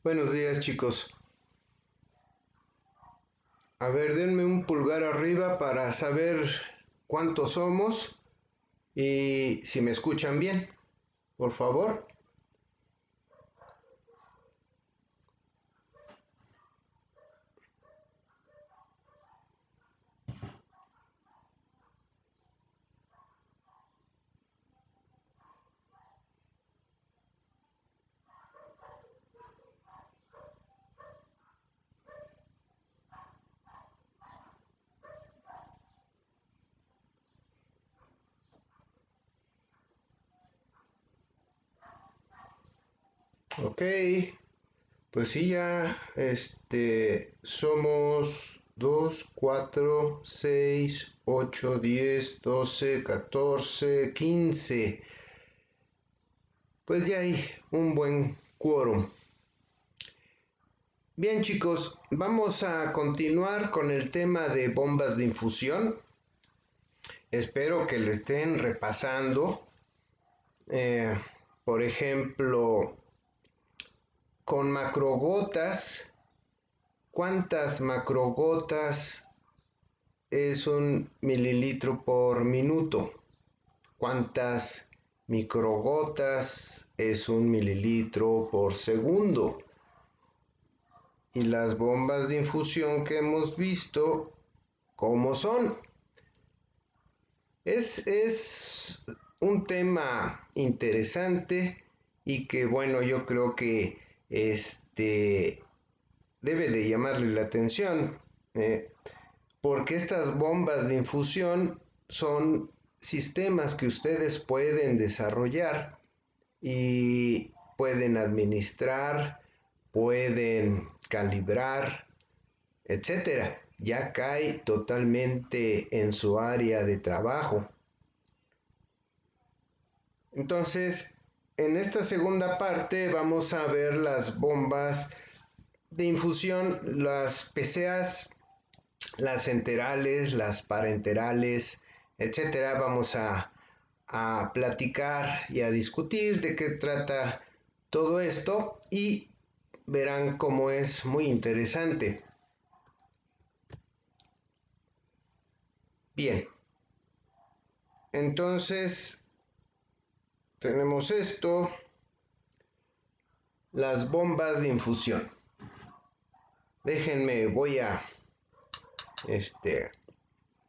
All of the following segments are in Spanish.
Buenos días, chicos. A ver, denme un pulgar arriba para saber cuántos somos y si me escuchan bien, por favor. Ok, pues sí, ya, somos 2, 4, 6, 8, 10, 12, 14, 15. Pues ya hay un buen quórum. Bien, chicos, vamos a continuar con el tema de bombas de infusión. Espero que le estén repasando. Por ejemplo, con macrogotas, ¿cuántas macrogotas es un mililitro por minuto? ¿Cuántas microgotas es un mililitro por segundo? Y las bombas de infusión que hemos visto, ¿cómo son? Es un tema interesante y que, bueno, yo creo que debe de llamarle la atención, porque estas bombas de infusión son sistemas que ustedes pueden desarrollar y pueden administrar, pueden calibrar, etcétera. Ya cae totalmente en su área de trabajo. Entonces, en esta segunda parte vamos a ver las bombas de infusión, las PCAs, las enterales, las parenterales, etcétera. Vamos a platicar y a discutir de qué trata todo esto y verán cómo es muy interesante. Bien, entonces tenemos esto, las bombas de infusión. Déjenme, voy a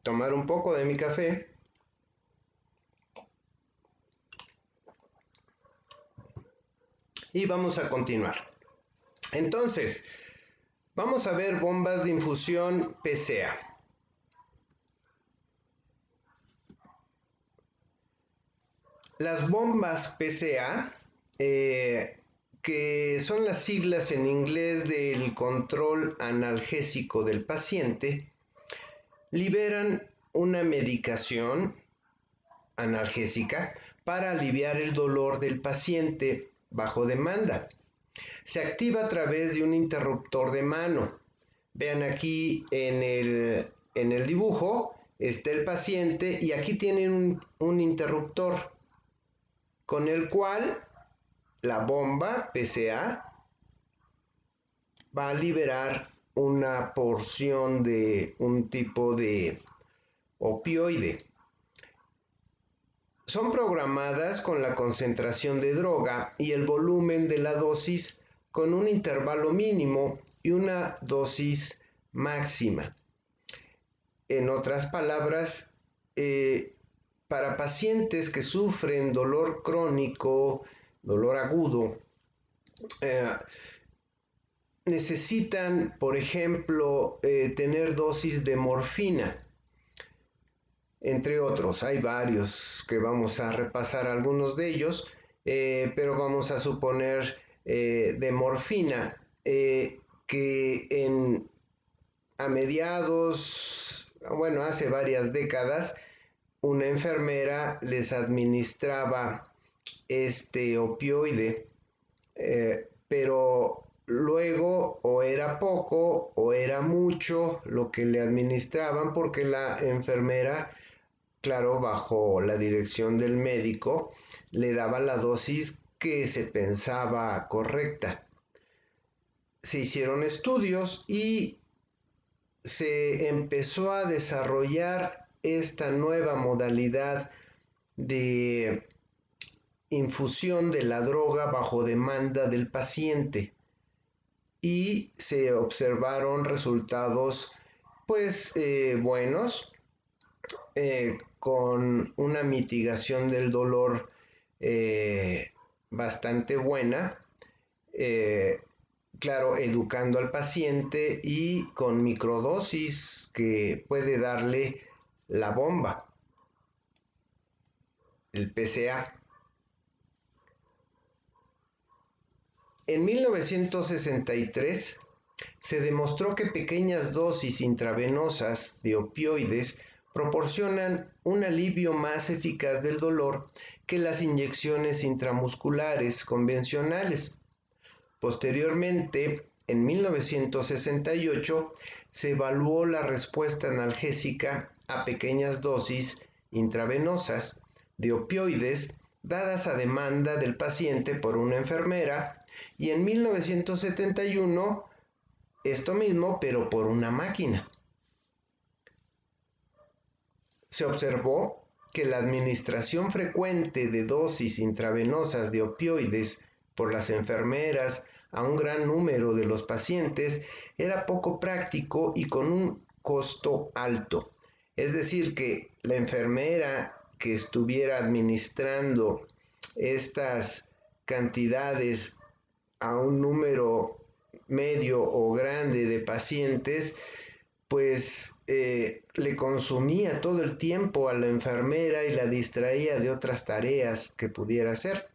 tomar un poco de mi café. Y vamos a continuar. Entonces, vamos a ver bombas de infusión PCA. Las bombas PCA, que son las siglas en inglés del control analgésico del paciente, liberan una medicación analgésica para aliviar el dolor del paciente bajo demanda. Se activa a través de un interruptor de mano. Vean aquí en el dibujo está el paciente y aquí tienen un interruptor con el cual la bomba PCA va a liberar una porción de un tipo de opioide. Son programadas con la concentración de droga y el volumen de la dosis con un intervalo mínimo y una dosis máxima. En otras palabras, para pacientes que sufren dolor crónico, dolor agudo, necesitan, por ejemplo, tener dosis de morfina, entre otros. Hay varios que vamos a repasar algunos de ellos, pero vamos a suponer de morfina, que a mediados, bueno, hace varias décadas, una enfermera les administraba este opioide, pero luego o era poco o era mucho lo que le administraban, porque la enfermera, claro, bajo la dirección del médico, le daba la dosis que se pensaba correcta. se hicieron estudios y se empezó a desarrollar esta nueva modalidad de infusión de la droga bajo demanda del paciente y se observaron resultados pues buenos, con una mitigación del dolor bastante buena, eh, claro, educando al paciente y con microdosis que puede darle la bomba, el PCA. En 1963 se demostró que pequeñas dosis intravenosas de opioides proporcionan un alivio más eficaz del dolor que las inyecciones intramusculares convencionales. Posteriormente, en 1968, se evaluó la respuesta analgésica a pequeñas dosis intravenosas de opioides dadas a demanda del paciente por una enfermera, y en 1971 esto mismo, pero por una máquina. Se observó que la administración frecuente de dosis intravenosas de opioides por las enfermeras a un gran número de los pacientes era poco práctico y con un costo alto. Es decir, que la enfermera que estuviera administrando estas cantidades a un número medio o grande de pacientes, pues le consumía todo el tiempo a la enfermera y la distraía de otras tareas que pudiera hacer.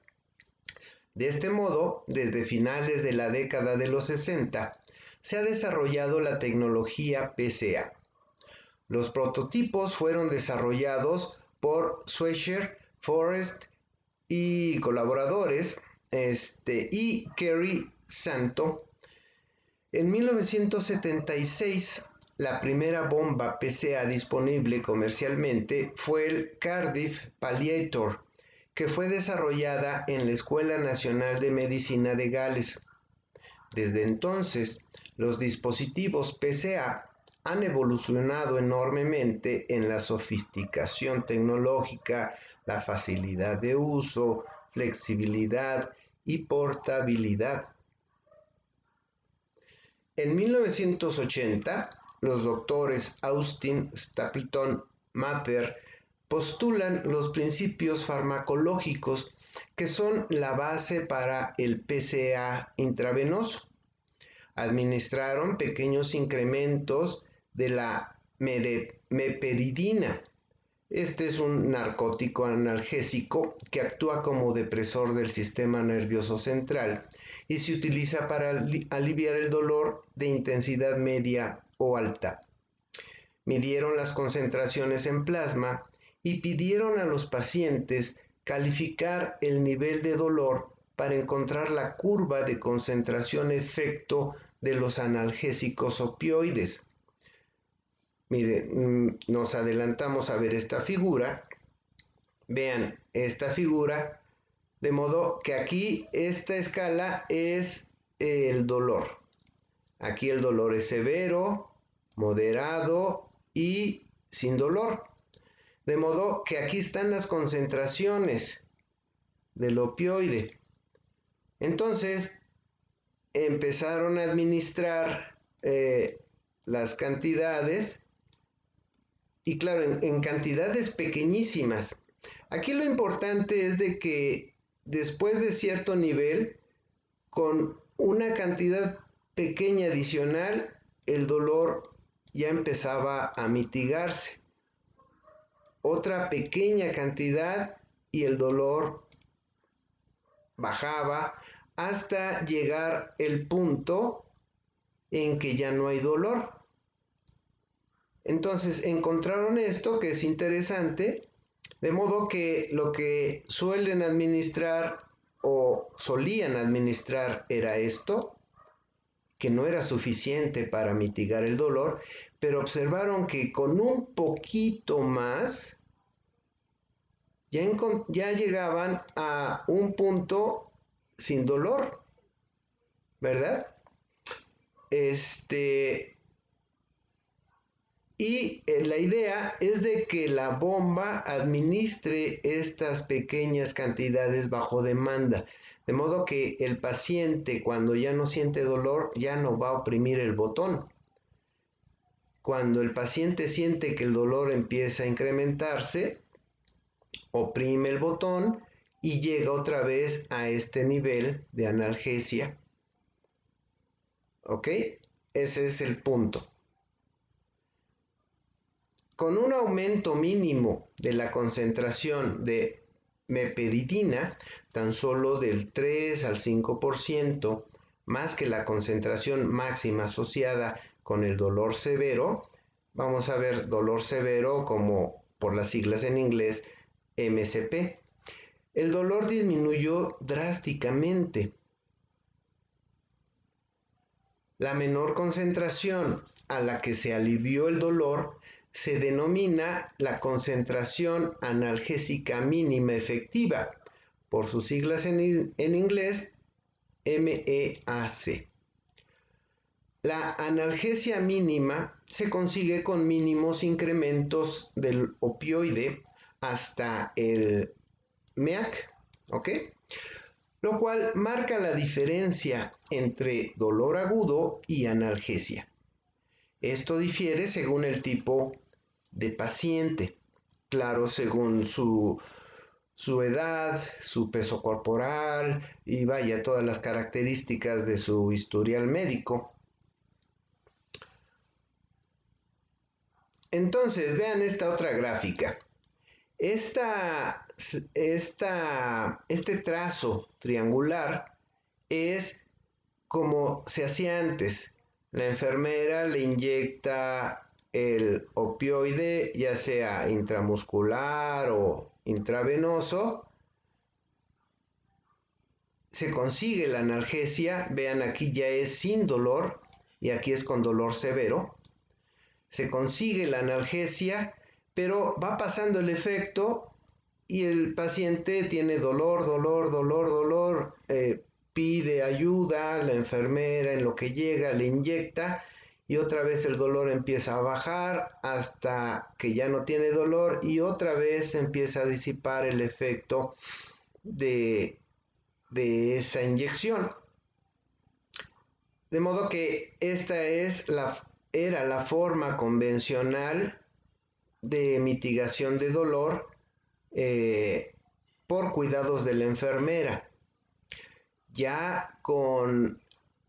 De este modo, desde finales de la década de los 60, se ha desarrollado la tecnología PCA. Los prototipos fueron desarrollados por Swisher, Forrest y colaboradores, y Kerry Santo. En 1976, la primera bomba PCA disponible comercialmente fue el Cardiff Palliator, que fue desarrollada en la Escuela Nacional de Medicina de Gales. Desde entonces, los dispositivos PCA han evolucionado enormemente en la sofisticación tecnológica, la facilidad de uso, flexibilidad y portabilidad. En 1980, los doctores Austin Stapleton Mather postulan los principios farmacológicos que son la base para el PCA intravenoso. Administraron pequeños incrementos de la meperidina. Este es un narcótico analgésico que actúa como depresor del sistema nervioso central y se utiliza para aliviar el dolor de intensidad media o alta. Midieron las concentraciones en plasma y pidieron a los pacientes calificar el nivel de dolor para encontrar la curva de concentración-efecto de los analgésicos opioides. Miren, nos adelantamos a ver esta figura. Vean esta figura, de modo que aquí esta escala es el dolor. Aquí el dolor es severo, moderado y sin dolor. De modo que aquí están las concentraciones del opioide. Entonces empezaron a administrar las cantidades, y claro, en cantidades pequeñísimas. Aquí lo importante es de que después de cierto nivel, con una cantidad pequeña adicional, el dolor ya empezaba a mitigarse. Otra pequeña cantidad y el dolor bajaba hasta llegar el punto en que ya no hay dolor. Entonces encontraron esto que es interesante, de modo que lo que suelen administrar o solían administrar era esto, que no era suficiente para mitigar el dolor, pero observaron que con un poquito más ya llegaban a un punto sin dolor, ¿verdad? La idea es de que la bomba administre estas pequeñas cantidades bajo demanda, de modo que el paciente, cuando ya no siente dolor, ya no va a oprimir el botón. Cuando el paciente siente que el dolor empieza a incrementarse, oprime el botón y llega otra vez a este nivel de analgesia. ¿Ok? Ese es el punto. Con un aumento mínimo de la concentración de meperidina, tan solo del 3 al 5%, más que la concentración máxima asociada con el dolor severo, vamos a ver dolor severo como por las siglas en inglés MCP. El dolor disminuyó drásticamente. La menor concentración a la que se alivió el dolor se denomina la concentración analgésica mínima efectiva, por sus siglas en inglés MEAC. La analgesia mínima se consigue con mínimos incrementos del opioide hasta el MEAC, ¿ok? Lo cual marca la diferencia entre dolor agudo y analgesia. Esto difiere según el tipo de paciente, claro, según su edad, su peso corporal y vaya, todas las características de su historial médico. Entonces, vean esta otra gráfica. Este trazo triangular es como se hacía antes. La enfermera le inyecta el opioide, ya sea intramuscular o intravenoso. Se consigue la analgesia. Vean, aquí ya es sin dolor y aquí es con dolor severo. Se consigue la analgesia, pero va pasando el efecto y el paciente tiene dolor, pide ayuda, la enfermera en lo que llega le inyecta y otra vez el dolor empieza a bajar hasta que ya no tiene dolor y otra vez empieza a disipar el efecto de esa inyección. De modo que esta era la forma convencional de mitigación de dolor por cuidados de la enfermera. Ya con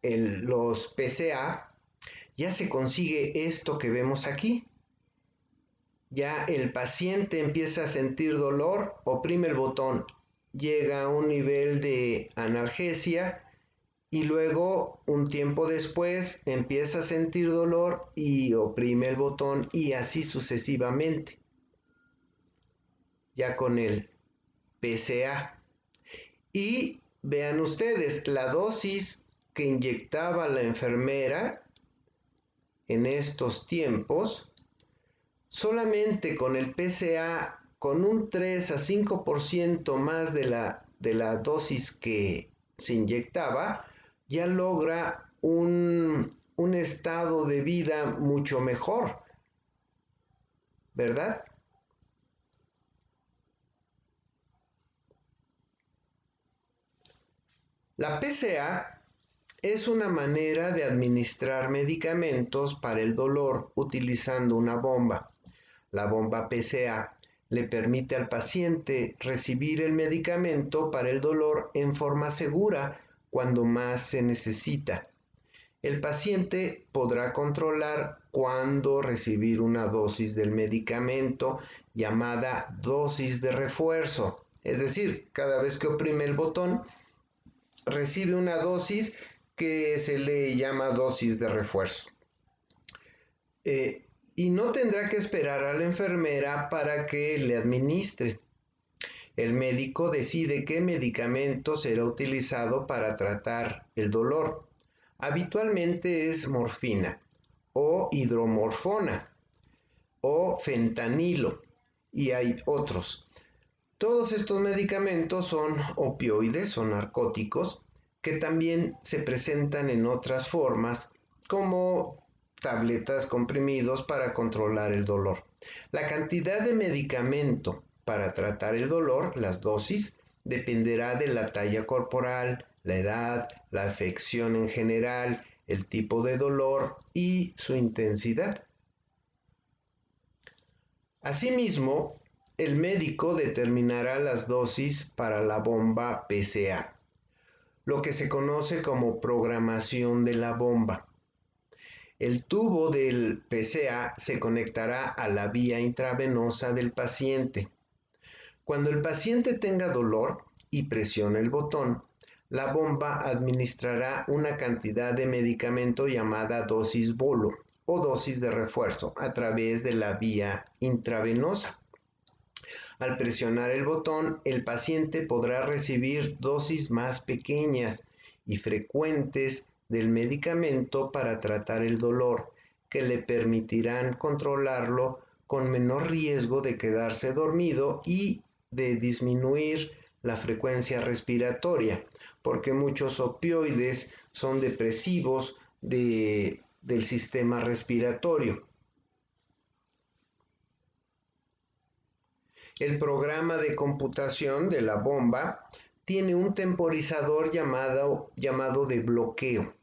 los PCA, ya se consigue esto que vemos aquí. Ya el paciente empieza a sentir dolor, oprime el botón, llega a un nivel de analgesia y luego un tiempo después empieza a sentir dolor y oprime el botón y así sucesivamente. Ya con el PCA. Y vean ustedes, la dosis que inyectaba la enfermera en estos tiempos, solamente con el PCA, con un 3 a 5% más de la dosis que se inyectaba, ya logra un estado de vida mucho mejor, ¿verdad? La PCA es una manera de administrar medicamentos para el dolor utilizando una bomba. La bomba PCA le permite al paciente recibir el medicamento para el dolor en forma segura cuando más se necesita. El paciente podrá controlar cuándo recibir una dosis del medicamento llamada dosis de refuerzo. Es decir, cada vez que oprime el botón, recibe una dosis que se le llama dosis de refuerzo. Y no tendrá que esperar a la enfermera para que le administre. El médico decide qué medicamento será utilizado para tratar el dolor. Habitualmente es morfina o hidromorfona o fentanilo y hay otros. Todos estos medicamentos son opioides o narcóticos que también se presentan en otras formas como tabletas, comprimidos para controlar el dolor. La cantidad de medicamento para tratar el dolor, las dosis, dependerá de la talla corporal, la edad, la afección en general, el tipo de dolor y su intensidad. Asimismo, el médico determinará las dosis para la bomba PCA, lo que se conoce como programación de la bomba. El tubo del PCA se conectará a la vía intravenosa del paciente. Cuando el paciente tenga dolor y presione el botón, la bomba administrará una cantidad de medicamento llamada dosis bolo o dosis de refuerzo a través de la vía intravenosa. Al presionar el botón, el paciente podrá recibir dosis más pequeñas y frecuentes del medicamento para tratar el dolor, que le permitirán controlarlo con menor riesgo de quedarse dormido y de disminuir la frecuencia respiratoria, porque muchos opioides son depresivos del sistema respiratorio. El programa de computación de la bomba tiene un temporizador llamado de bloqueo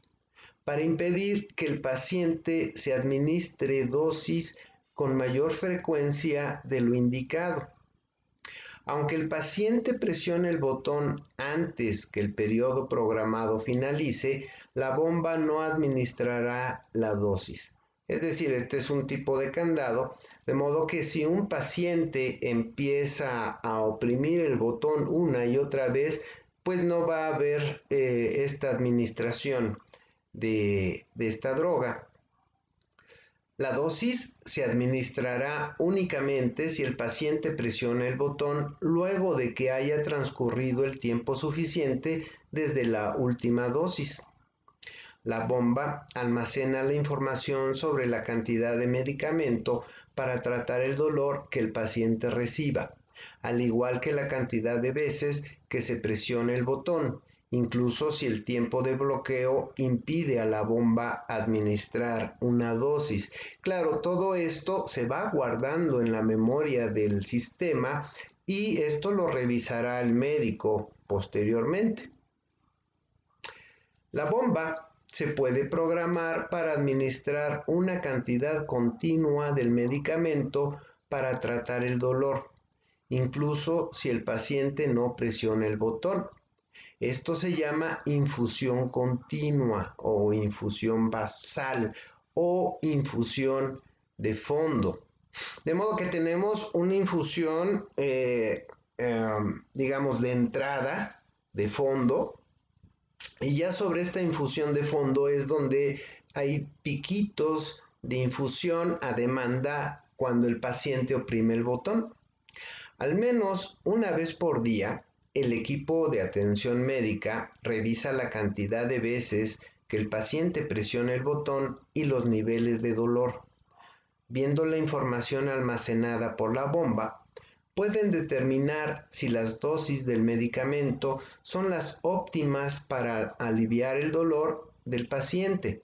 para impedir que el paciente se administre dosis con mayor frecuencia de lo indicado. Aunque el paciente presione el botón antes que el periodo programado finalice, la bomba no administrará la dosis. Es decir, este es un tipo de candado, de modo que si un paciente empieza a oprimir el botón una y otra vez, pues no va a haber esta administración de esta droga. La dosis se administrará únicamente si el paciente presiona el botón luego de que haya transcurrido el tiempo suficiente desde la última dosis. La bomba almacena la información sobre la cantidad de medicamento para tratar el dolor que el paciente reciba, al igual que la cantidad de veces que se presione el botón, incluso si el tiempo de bloqueo impide a la bomba administrar una dosis. Claro, todo esto se va guardando en la memoria del sistema y esto lo revisará el médico posteriormente. La bomba se puede programar para administrar una cantidad continua del medicamento para tratar el dolor, incluso si el paciente no presiona el botón. Esto se llama infusión continua o infusión basal o infusión de fondo. De modo que tenemos una infusión, digamos, de entrada, de fondo, y ya sobre esta infusión de fondo es donde hay piquitos de infusión a demanda cuando el paciente oprime el botón. Al menos una vez por día, el equipo de atención médica revisa la cantidad de veces que el paciente presiona el botón y los niveles de dolor. Viendo la información almacenada por la bomba, pueden determinar si las dosis del medicamento son las óptimas para aliviar el dolor del paciente.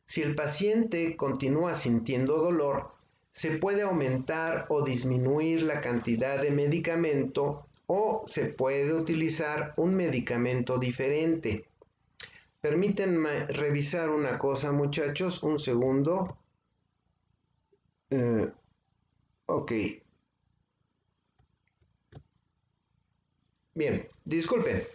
Si el paciente continúa sintiendo dolor, se puede aumentar o disminuir la cantidad de medicamento o se puede utilizar un medicamento diferente. Permítanme revisar una cosa, muchachos, un segundo. Ok. Bien, disculpen.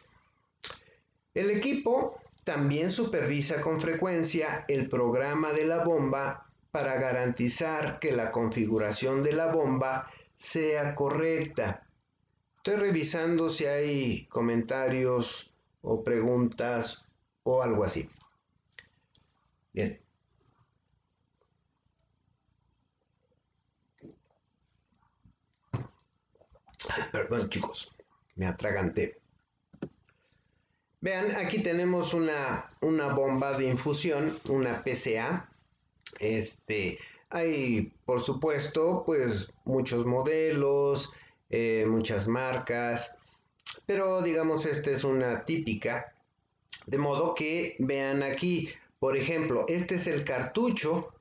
El equipo también supervisa con frecuencia el programa de la bomba para garantizar que la configuración de la bomba sea correcta. Estoy revisando si hay comentarios o preguntas o algo así. Bien. Ay, perdón, chicos, me atraganté. Vean, aquí tenemos una bomba de infusión, una PCA. Hay, por supuesto, pues muchos modelos, muchas marcas, pero digamos esta es una típica. De modo que vean aquí, Por ejemplo, este es el cartucho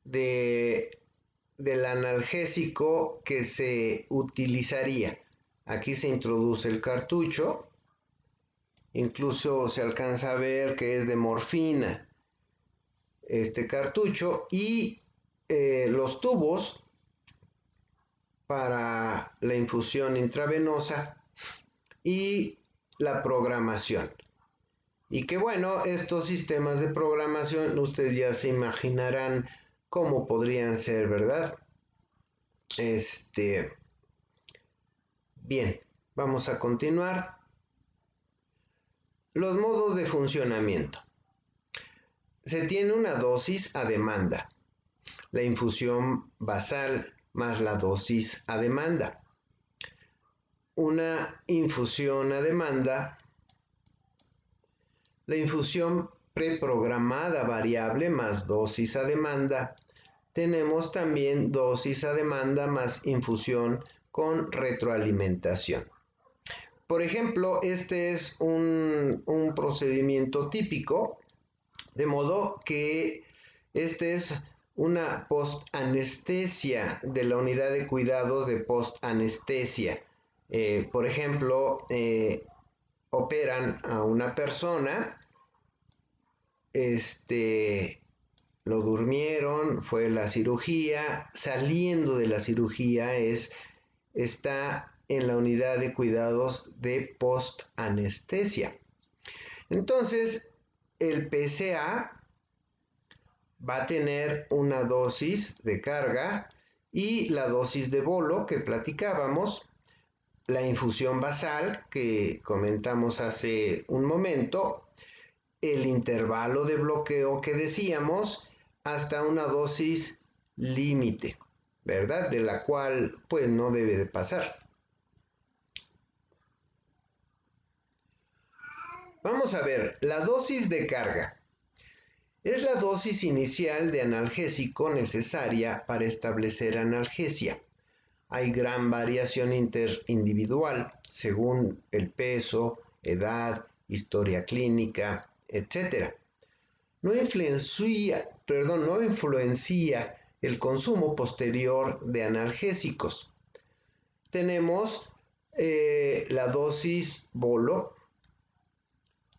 del analgésico que se utilizaría. Aquí se introduce el cartucho, incluso se alcanza a ver que es de morfina este cartucho, y los tubos para la infusión intravenosa y la programación. Y que bueno, estos sistemas de programación ustedes ya se imaginarán cómo podrían ser, ¿verdad? Bien, vamos a continuar. Los modos de funcionamiento. Se tiene una dosis a demanda, la infusión basal más la dosis a demanda. Una infusión a demanda, la infusión preprogramada variable más dosis a demanda. Tenemos también dosis a demanda más infusión con retroalimentación. Por ejemplo, este es un procedimiento típico, de modo que este es una postanestesia de la unidad de cuidados de postanestesia. Por ejemplo, operan a una persona, lo durmieron, fue la cirugía, saliendo de la cirugía está en la unidad de cuidados de postanestesia. Entonces, el PCA va a tener una dosis de carga y la dosis de bolo que platicábamos, la infusión basal que comentamos hace un momento, el intervalo de bloqueo que decíamos, hasta una dosis límite, ¿verdad? De la cual pues no debe de pasar. Vamos a ver, la dosis de carga. Es la dosis inicial de analgésico necesaria para establecer analgesia. Hay gran variación interindividual según el peso, edad, historia clínica, etc. No influencia el consumo posterior de analgésicos. Tenemos la dosis bolo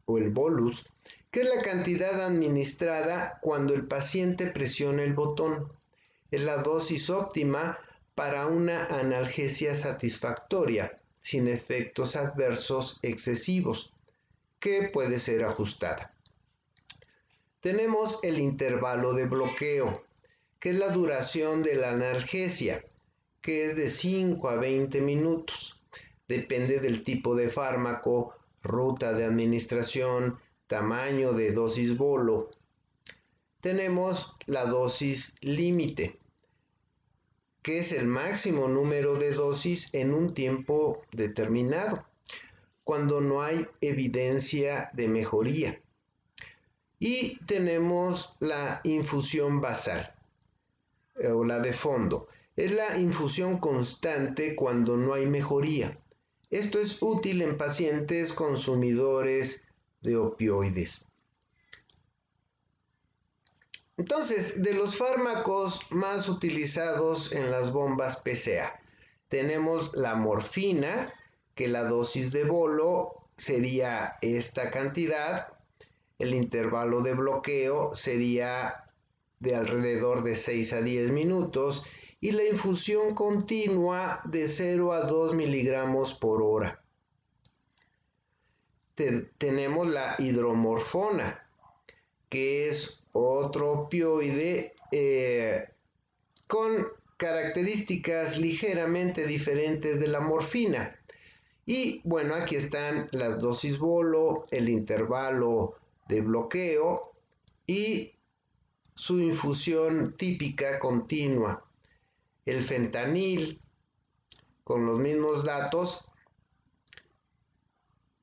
o el bolus, que es la cantidad administrada cuando el paciente presiona el botón. Es la dosis óptima para una analgesia satisfactoria, sin efectos adversos excesivos, que puede ser ajustada. Tenemos el intervalo de bloqueo, que es la duración de la analgesia, que es de 5 a 20 minutos. Depende del tipo de fármaco, ruta de administración, tamaño de dosis bolo. Tenemos la dosis límite, que es el máximo número de dosis en un tiempo determinado, cuando no hay evidencia de mejoría. Y tenemos la infusión basal, o la de fondo. Es la infusión constante cuando no hay mejoría. Esto es útil en pacientes consumidores de opioides. Entonces, de los fármacos más utilizados en las bombas PCA, tenemos la morfina, que la dosis de bolo sería esta cantidad, el intervalo de bloqueo sería de alrededor de 6 a 10 minutos y la infusión continua de 0 a 2 miligramos por hora. Tenemos la hidromorfona, que es otro opioide con características ligeramente diferentes de la morfina. Y bueno, aquí están las dosis bolo, el intervalo de bloqueo y su infusión típica continua. El fentanil, con los mismos datos,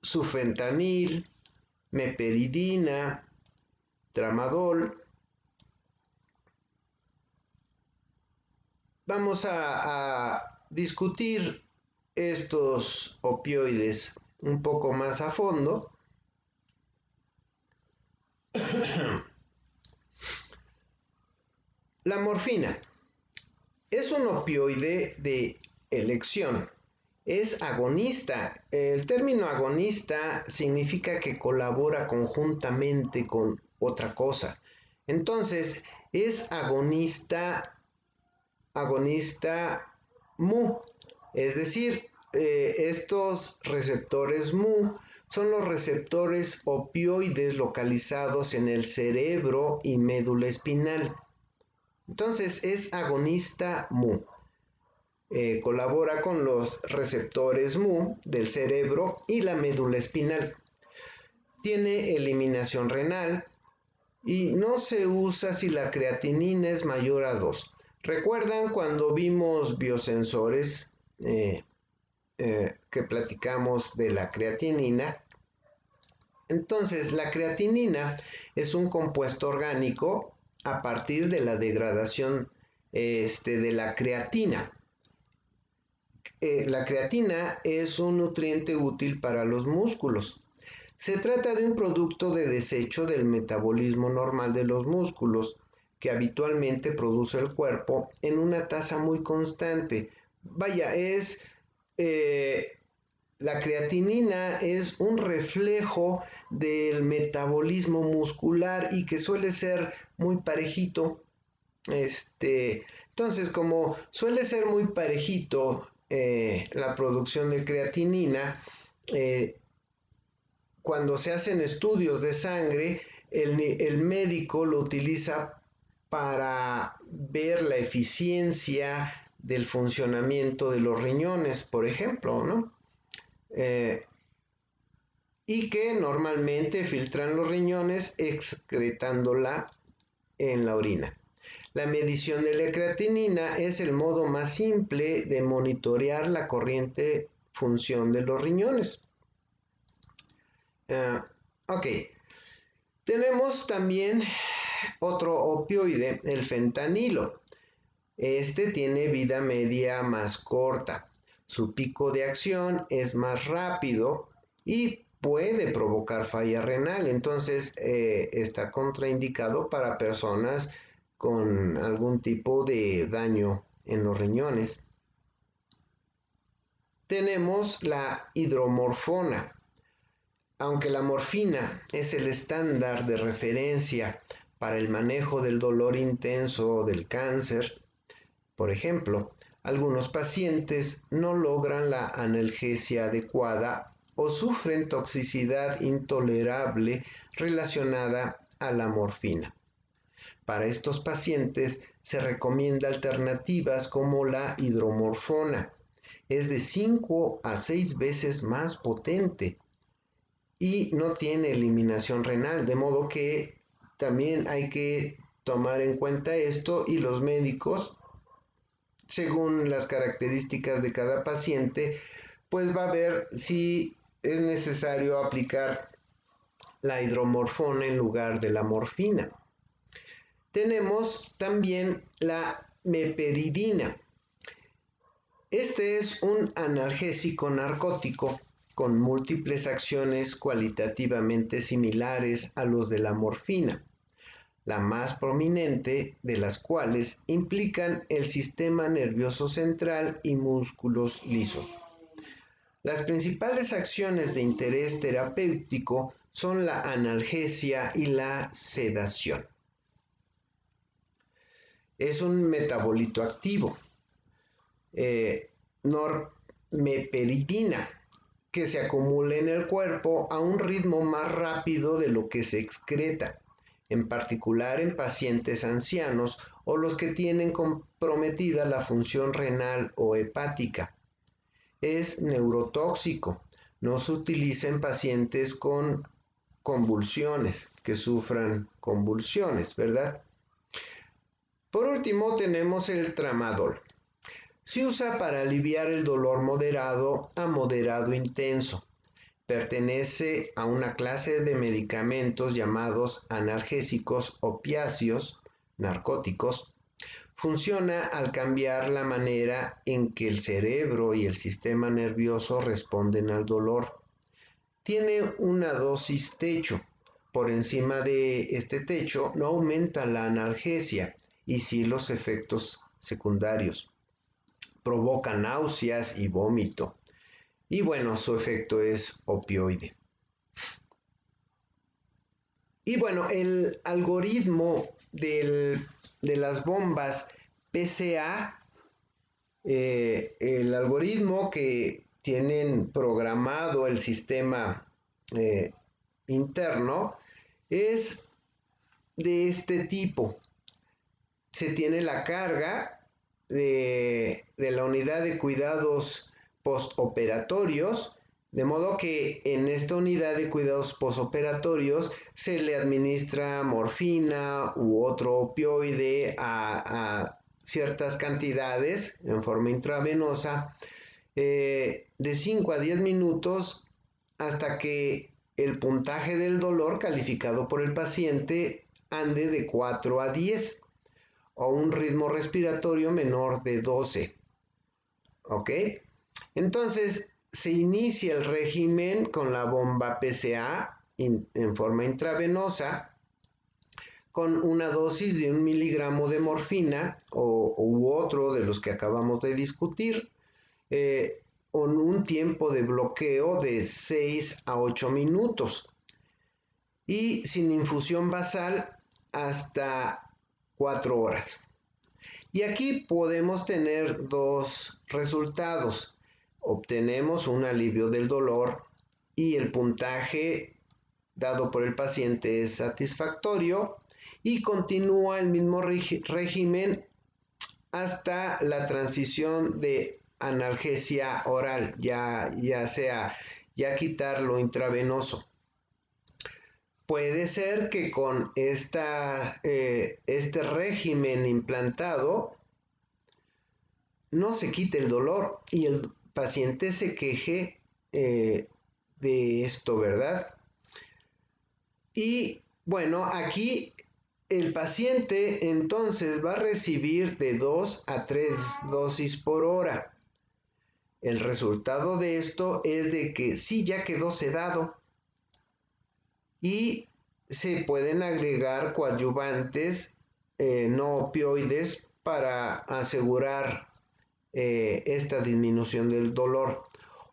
sufentanil, meperidina, tramadol. Vamos a discutir estos opioides un poco más a fondo. La morfina es un opioide de elección. Es agonista. El término agonista significa que colabora conjuntamente con otra cosa. Entonces, es agonista mu. Es decir, estos receptores mu son los receptores opioides localizados en el cerebro y médula espinal. Entonces, es agonista mu. Colabora con los receptores mu del cerebro y la médula espinal. Tiene eliminación renal y no se usa si la creatinina es mayor a 2. ¿Recuerdan cuando vimos biosensores que platicamos de la creatinina? Entonces, la creatinina es un compuesto orgánico a partir de la degradación de la creatina. La creatina es un nutriente útil para los músculos. Se trata de un producto de desecho del metabolismo normal de los músculos que habitualmente produce el cuerpo en una tasa muy constante. Vaya, la creatinina es un reflejo del metabolismo muscular y que suele ser muy parejito. Entonces, como suele ser muy parejito la producción de creatinina, cuando se hacen estudios de sangre, el médico lo utiliza para ver la eficiencia del funcionamiento de los riñones, por ejemplo, ¿no? Y que normalmente filtran los riñones excretándola en la orina. La medición de la creatinina es el modo más simple de monitorear la corriente función de los riñones. Ok, tenemos también otro opioide, el fentanilo. Este tiene vida media más corta. Su pico de acción es más rápido y puede provocar falla renal. Entonces está contraindicado para personas con algún tipo de daño en los riñones. Tenemos la hidromorfona. Aunque la morfina es el estándar de referencia para el manejo del dolor intenso o del cáncer, por ejemplo, algunos pacientes no logran la analgesia adecuada o sufren toxicidad intolerable relacionada a la morfina. Para estos pacientes se recomienda alternativas como la hidromorfona. Es de 5 a 6 veces más potente y no tiene eliminación renal, de modo que también hay que tomar en cuenta esto y los médicos, según las características de cada paciente, pues va a ver si es necesario aplicar la hidromorfona en lugar de la morfina. Tenemos también la meperidina. Este es un analgésico narcótico con múltiples acciones cualitativamente similares a los de la morfina, la más prominente de las cuales implican el sistema nervioso central y músculos lisos. Las principales acciones de interés terapéutico son la analgesia y la sedación. Es un metabolito activo, normeperidina, que se acumula en el cuerpo a un ritmo más rápido de lo que se excreta, en particular en pacientes ancianos o los que tienen comprometida la función renal o hepática. Es neurotóxico, no se utiliza en pacientes con convulsiones, que sufran convulsiones, ¿verdad? Por último tenemos el tramadol. Se usa para aliviar el dolor moderado a moderado intenso. Pertenece a una clase de medicamentos llamados analgésicos opiáceos, narcóticos. Funciona al cambiar la manera en que el cerebro y el sistema nervioso responden al dolor. Tiene una dosis techo, por encima de este techo no aumenta la analgesia y sí los efectos secundarios. Provoca náuseas y vómito. Y bueno, su efecto es opioide. Y bueno, el algoritmo de las bombas PCA, el algoritmo que tienen programado el sistema interno, es de este tipo. Se tiene la carga de la unidad de cuidados postoperatorios, de modo que en esta unidad de cuidados postoperatorios se le administra morfina u otro opioide a ciertas cantidades en forma intravenosa de 5 a 10 minutos hasta que el puntaje del dolor calificado por el paciente ande de 4 a 10 o un ritmo respiratorio menor de 12. ¿Ok? Entonces se inicia el régimen con la bomba PCA en forma intravenosa con una dosis de 1 miligramo de morfina u otro de los que acabamos de discutir, con un tiempo de bloqueo de 6 a 8 minutos y sin infusión basal hasta 4 horas. Y aquí podemos tener dos resultados. Obtenemos un alivio del dolor y el puntaje dado por el paciente es satisfactorio y continúa el mismo régimen hasta la transición de analgesia oral, ya sea quitar lo intravenoso. Puede ser que con este régimen implantado no se quite el dolor y el paciente se queje de esto, ¿verdad? Y bueno, aquí el paciente entonces va a recibir de 2 a 3 dosis por hora. El resultado de esto es de que sí ya quedó sedado y se pueden agregar coadyuvantes no opioides para asegurar esta disminución del dolor,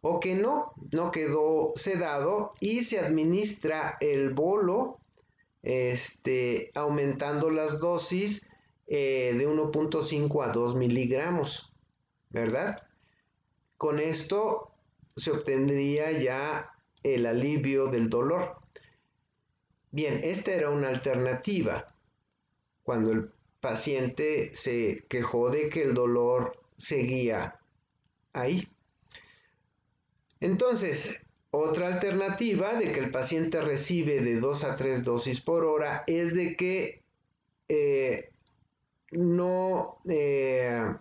o que no quedó sedado y se administra el bolo aumentando las dosis de 1.5 a 2 miligramos, ¿verdad? Con esto se obtendría ya el alivio del dolor. Bien, esta era una alternativa cuando el paciente se quejó de que el dolor seguía ahí. Entonces, otra alternativa de que el paciente recibe de 2 a 3 dosis por hora es de que no le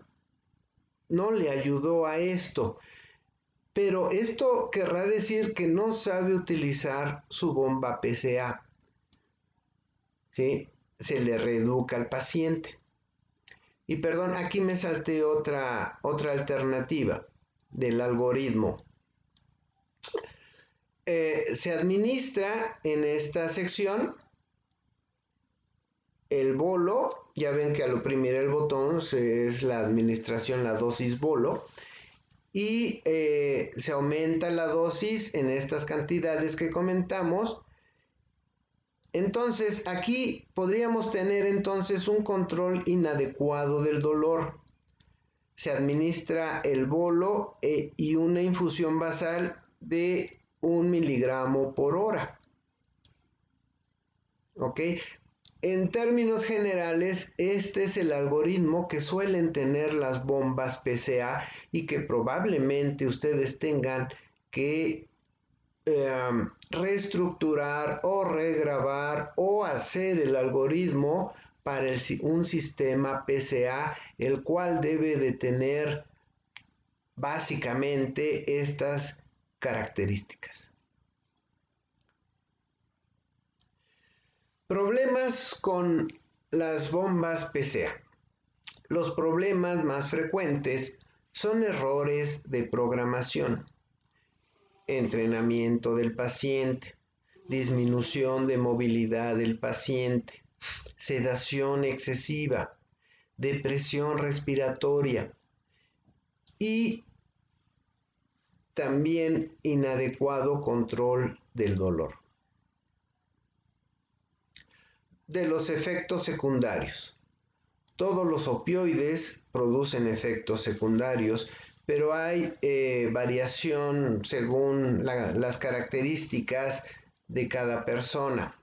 ayudó a esto. Pero esto querrá decir que no sabe utilizar su bomba PCA. ¿Sí? Se le reeduca al paciente. Y perdón, aquí me salté otra alternativa del algoritmo. Se administra en esta sección el bolo. Ya ven que al oprimir el botón es la administración, la dosis bolo. Y se aumenta la dosis en estas cantidades que comentamos. Entonces aquí podríamos tener entonces un control inadecuado del dolor. Se administra el bolo y una infusión basal de 1 miligramo por hora. ¿Ok? En términos generales, este es el algoritmo que suelen tener las bombas PCA y que probablemente ustedes tengan que reestructurar o regrabar o hacer el algoritmo para un sistema PCA, el cual debe de tener básicamente estas características. Problemas con las bombas PCA. Los problemas más frecuentes son errores de programación, entrenamiento del paciente, disminución de movilidad del paciente, sedación excesiva, depresión respiratoria y también inadecuado control del dolor. De los efectos secundarios. Todos los opioides producen efectos secundarios, pero hay variación según las características de cada persona.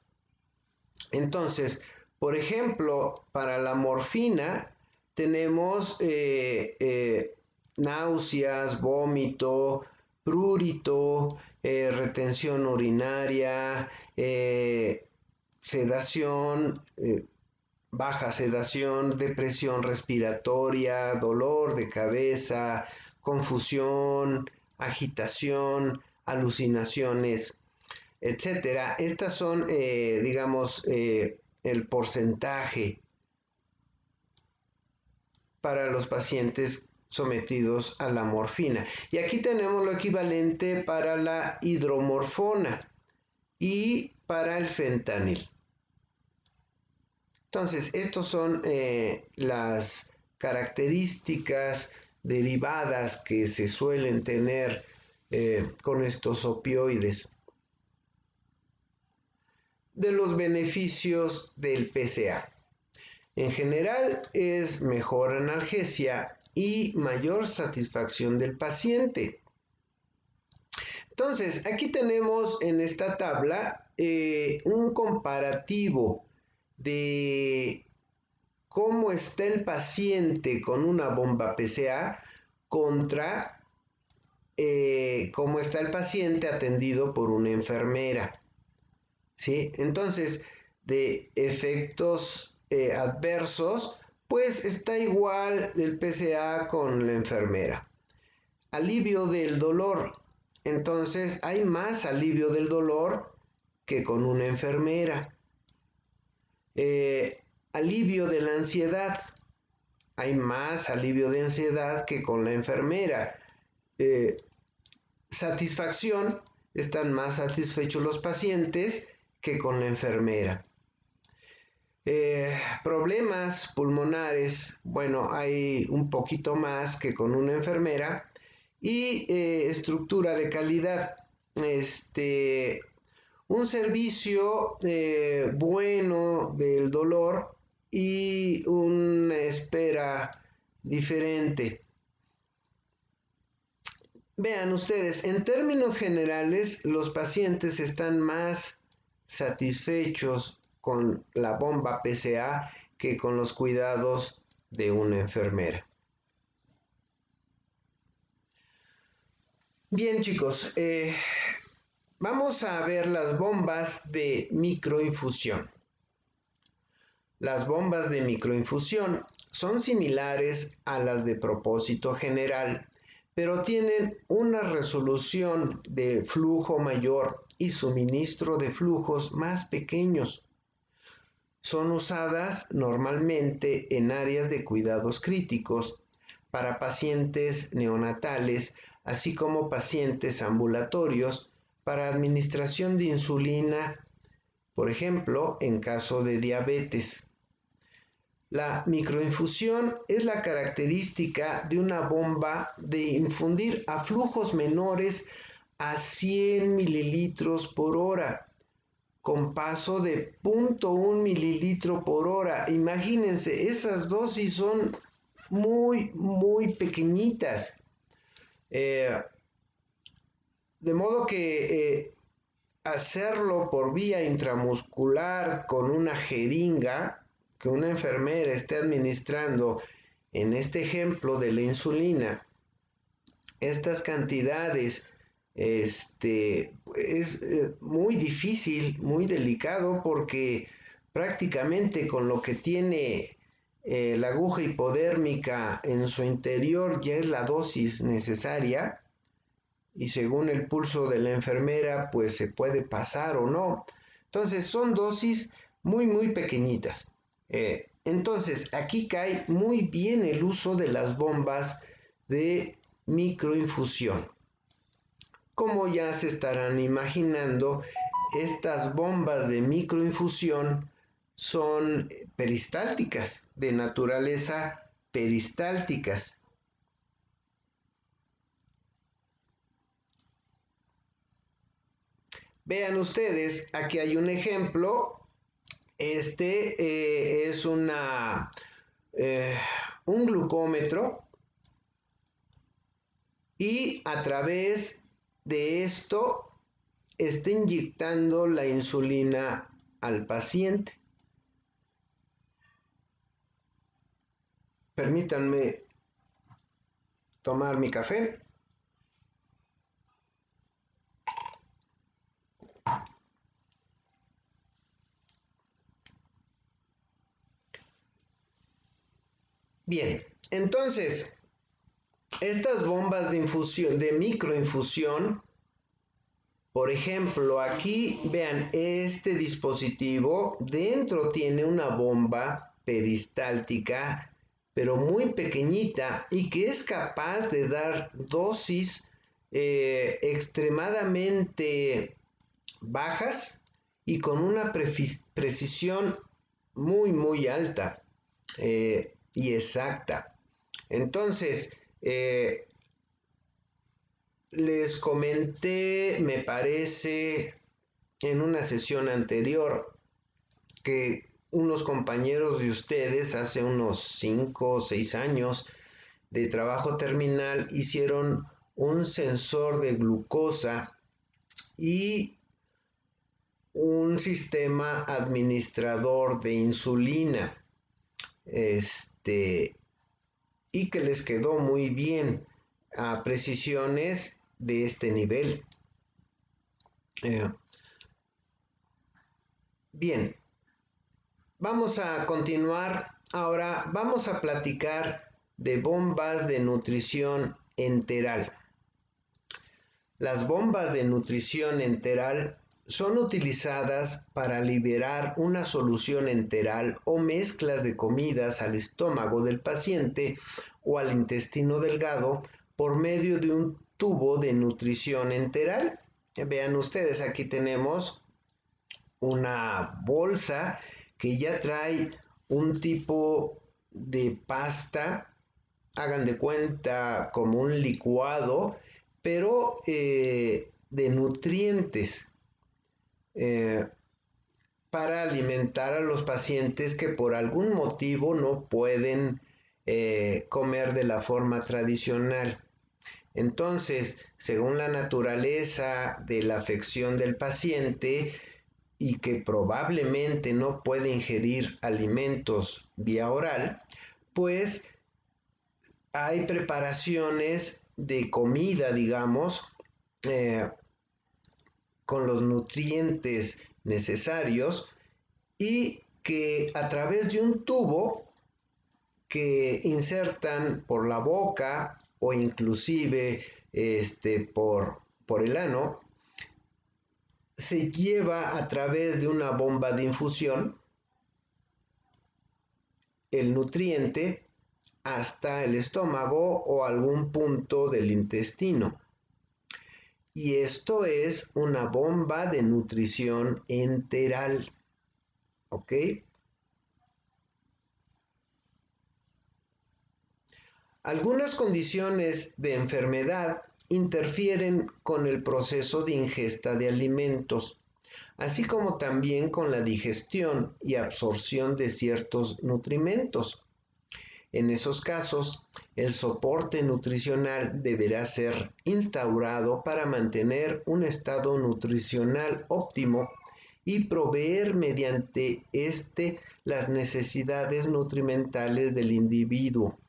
Entonces, por ejemplo, para la morfina tenemos náuseas, vómito, prurito, retención urinaria, sedación, baja sedación, depresión respiratoria, dolor de cabeza, confusión, agitación, alucinaciones, etcétera. Estas son, digamos, el porcentaje para los pacientes sometidos a la morfina. Y aquí tenemos lo equivalente para la hidromorfona y para el fentanil. Entonces, estos son las características derivadas que se suelen tener con estos opioides. De los beneficios del PCA. En general es mejor analgesia y mayor satisfacción del paciente. Entonces, aquí tenemos en esta tabla un comparativo de cómo está el paciente con una bomba PCA contra cómo está el paciente atendido por una enfermera. ¿Sí? Entonces, de efectos adversos, pues está igual el PCA con la enfermera. Alivio del dolor. Entonces, hay más alivio del dolor que con una enfermera. Alivio de la ansiedad. Hay más alivio de ansiedad que con la enfermera. Satisfacción. Están más satisfechos los pacientes que con la enfermera. Problemas pulmonares, bueno, hay un poquito más que con una enfermera. Y estructura de calidad, un servicio bueno del dolor y una espera diferente. Vean ustedes, en términos generales, los pacientes están más satisfechos con la bomba PCA que con los cuidados de una enfermera. Bien, chicos, vamos a ver las bombas de microinfusión. Las bombas de microinfusión son similares a las de propósito general, pero tienen una resolución de flujo mayor y suministro de flujos más pequeños. Son usadas normalmente en áreas de cuidados críticos para pacientes neonatales, así como pacientes ambulatorios para administración de insulina, por ejemplo, en caso de diabetes. La microinfusión es la característica de una bomba de infundir a flujos menores a 100 mililitros por hora, con paso de 0.1 mililitro por hora. Imagínense, esas dosis son muy pequeñitas. De modo que hacerlo por vía intramuscular con una jeringa que una enfermera esté administrando, en este ejemplo de la insulina, estas cantidades, es muy difícil, muy delicado, porque prácticamente con lo que tiene la aguja hipodérmica en su interior ya es la dosis necesaria, y según el pulso de la enfermera pues se puede pasar o no. Entonces son dosis muy pequeñitas. Entonces aquí cae muy bien el uso de las bombas de microinfusión. Como ya se estarán imaginando, estas bombas de microinfusión son peristálticas, de naturaleza peristálticas. Vean ustedes, aquí hay un ejemplo. Este es un glucómetro, y a través de esto está inyectando la insulina al paciente. Permítanme tomar mi café. Bien, entonces, estas bombas de infusión, de microinfusión, por ejemplo, aquí vean este dispositivo, dentro tiene una bomba peristáltica, pero muy pequeñita y que es capaz de dar dosis extremadamente bajas y con una precisión muy alta y exacta. Entonces, les comenté, me parece, en una sesión anterior, que unos compañeros de ustedes hace unos 5 o 6 años de trabajo terminal hicieron un sensor de glucosa y un sistema administrador de insulina, y que les quedó muy bien a precisiones de este nivel. Bien, vamos a continuar. Ahora vamos a platicar de bombas de nutrición enteral. Las bombas de nutrición enteral son utilizadas para liberar una solución enteral o mezclas de comidas al estómago del paciente o al intestino delgado por medio de un tubo de nutrición enteral. Vean ustedes, aquí tenemos una bolsa que ya trae un tipo de pasta, hagan de cuenta como un licuado, pero de nutrientes para alimentar a los pacientes que por algún motivo no pueden comer de la forma tradicional. Entonces, según la naturaleza de la afección del paciente y que probablemente no puede ingerir alimentos vía oral, pues hay preparaciones de comida, digamos, con los nutrientes necesarios y que a través de un tubo que insertan por la boca o inclusive por el ano, se lleva a través de una bomba de infusión el nutriente hasta el estómago o algún punto del intestino. Y esto es una bomba de nutrición enteral. ¿Ok? Algunas condiciones de enfermedad interfieren con el proceso de ingesta de alimentos, así como también con la digestión y absorción de ciertos nutrimentos. En esos casos, el soporte nutricional deberá ser instaurado para mantener un estado nutricional óptimo y proveer mediante las necesidades nutrimentales del individuo.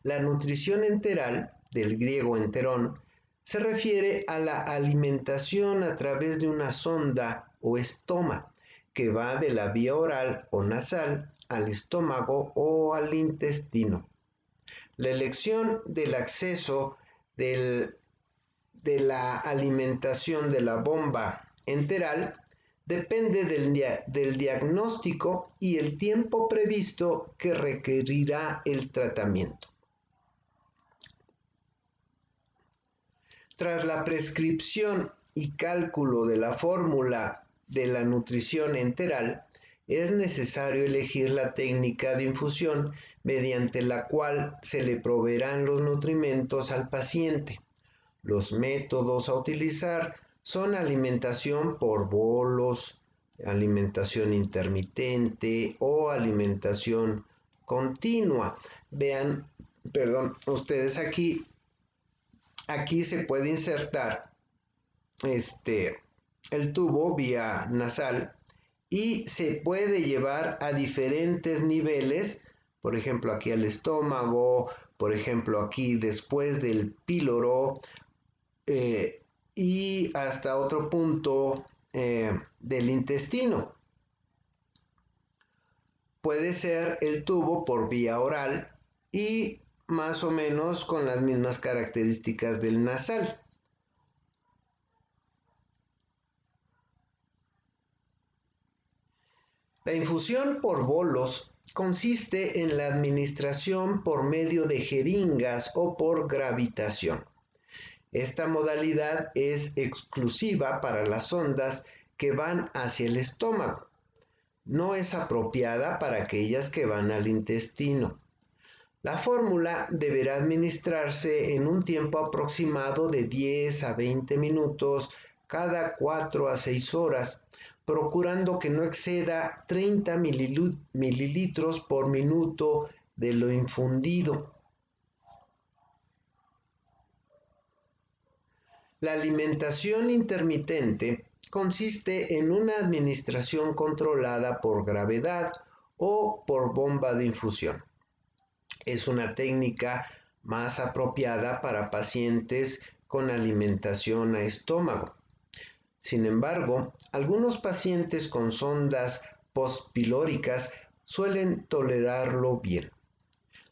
La nutrición enteral, del griego enterón, se refiere a la alimentación a través de una sonda o estoma que va de la vía oral o nasal al estómago o al intestino. La elección del acceso de la alimentación de la bomba enteral depende del diagnóstico y el tiempo previsto que requerirá el tratamiento. Tras la prescripción y cálculo de la fórmula de la nutrición enteral, es necesario elegir la técnica de infusión mediante la cual se le proveerán los nutrimentos al paciente. Los métodos a utilizar son alimentación por bolos, alimentación intermitente o alimentación continua. Vean, ustedes aquí se puede insertar el tubo vía nasal y se puede llevar a diferentes niveles, por ejemplo aquí al estómago, por ejemplo aquí después del píloro, y hasta otro punto del intestino. Puede ser el tubo por vía oral y más o menos con las mismas características del nasal. La infusión por bolos consiste en la administración por medio de jeringas o por gravitación. Esta modalidad es exclusiva para las sondas que van hacia el estómago. No es apropiada para aquellas que van al intestino. La fórmula deberá administrarse en un tiempo aproximado de 10 a 20 minutos cada 4 a 6 horas, procurando que no exceda 30 mililitros por minuto de lo infundido. La alimentación intermitente consiste en una administración controlada por gravedad o por bomba de infusión. Es una técnica más apropiada para pacientes con alimentación a estómago. Sin embargo, algunos pacientes con sondas postpilóricas suelen tolerarlo bien.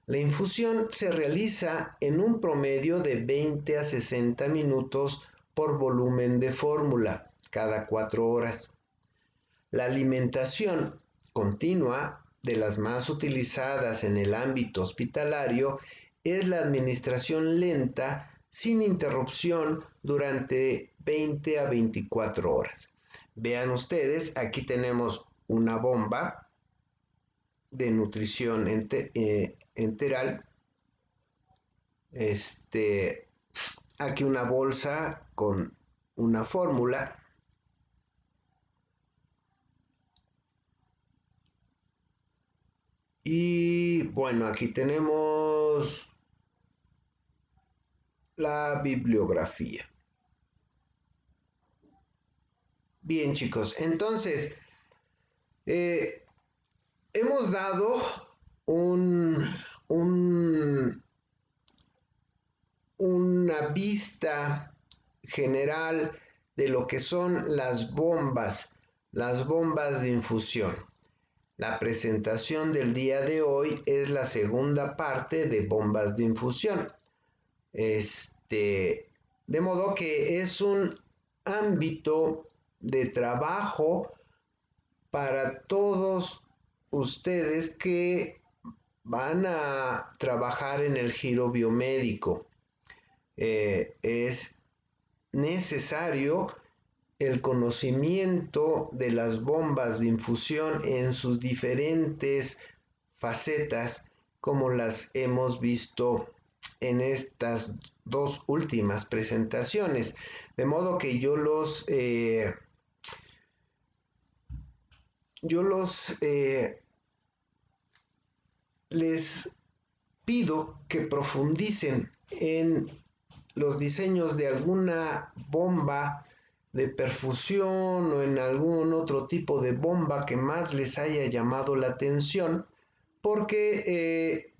La infusión se realiza en un promedio de 20 a 60 minutos por volumen de fórmula cada 4 horas. La alimentación continua, de las más utilizadas en el ámbito hospitalario, es la administración lenta sin interrupción durante 20 a 24 horas. Vean ustedes, aquí tenemos una bomba de nutrición enteral, aquí una bolsa con una fórmula, y bueno, aquí tenemos la bibliografía. Bien, chicos, entonces hemos dado una vista general de lo que son las bombas de infusión. La presentación del día de hoy es la segunda parte de bombas de infusión. De modo que es un ámbito de trabajo para todos ustedes que van a trabajar en el giro biomédico. Es necesario el conocimiento de las bombas de infusión en sus diferentes facetas, como las hemos visto en estas dos últimas presentaciones. De modo que yo les pido que profundicen en los diseños de alguna bomba de perfusión o en algún otro tipo de bomba que más les haya llamado la atención, porque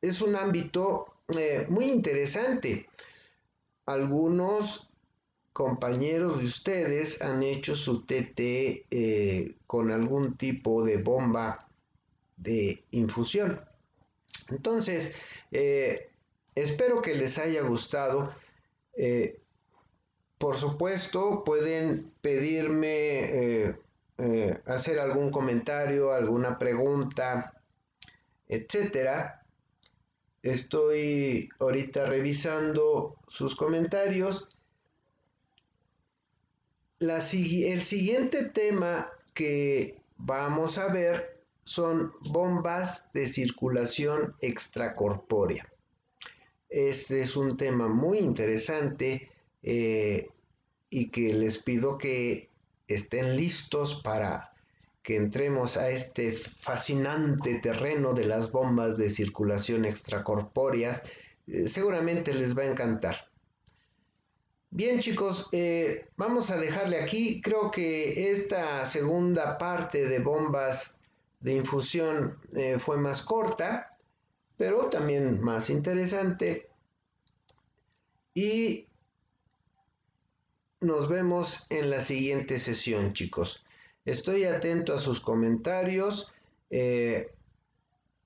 es un ámbito muy interesante. Algunos compañeros de ustedes han hecho su TT con algún tipo de bomba de infusión. Entonces, espero que les haya gustado. Por supuesto, pueden pedirme hacer algún comentario, alguna pregunta, etcétera. Estoy ahorita revisando sus comentarios El siguiente tema que vamos a ver son bombas de circulación extracorpórea. Este es un tema muy interesante y que les pido que estén listos para que entremos a este fascinante terreno de las bombas de circulación extracorpórea. Seguramente les va a encantar. Bien chicos, vamos a dejarle aquí. Creo que esta segunda parte de bombas de infusión fue más corta, pero también más interesante. Y nos vemos en la siguiente sesión, chicos. Estoy atento a sus comentarios.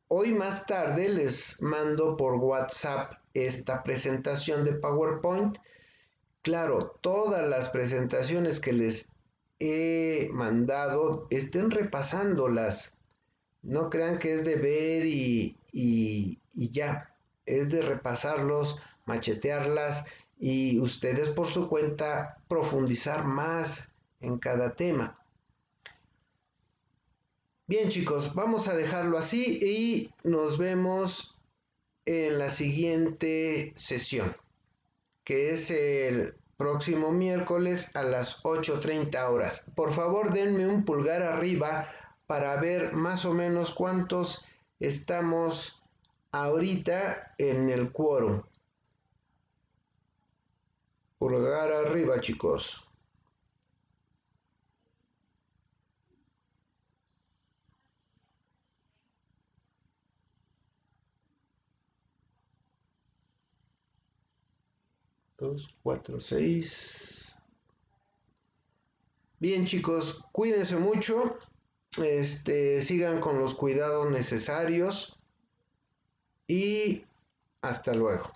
Hoy más tarde les mando por WhatsApp esta presentación de PowerPoint. Claro, todas las presentaciones que les he mandado, estén repasándolas. No crean que es de ver y ya. Es de repasarlos, machetearlas y ustedes por su cuenta profundizar más en cada tema. Bien chicos, vamos a dejarlo así y nos vemos en la siguiente sesión, que es el próximo miércoles a las 8:30 horas. Por favor, denme un pulgar arriba para ver más o menos cuántos estamos ahorita en el quórum. Pulgar arriba, chicos. Dos, cuatro, seis. Bien, chicos, cuídense mucho. Sigan con los cuidados necesarios y hasta luego.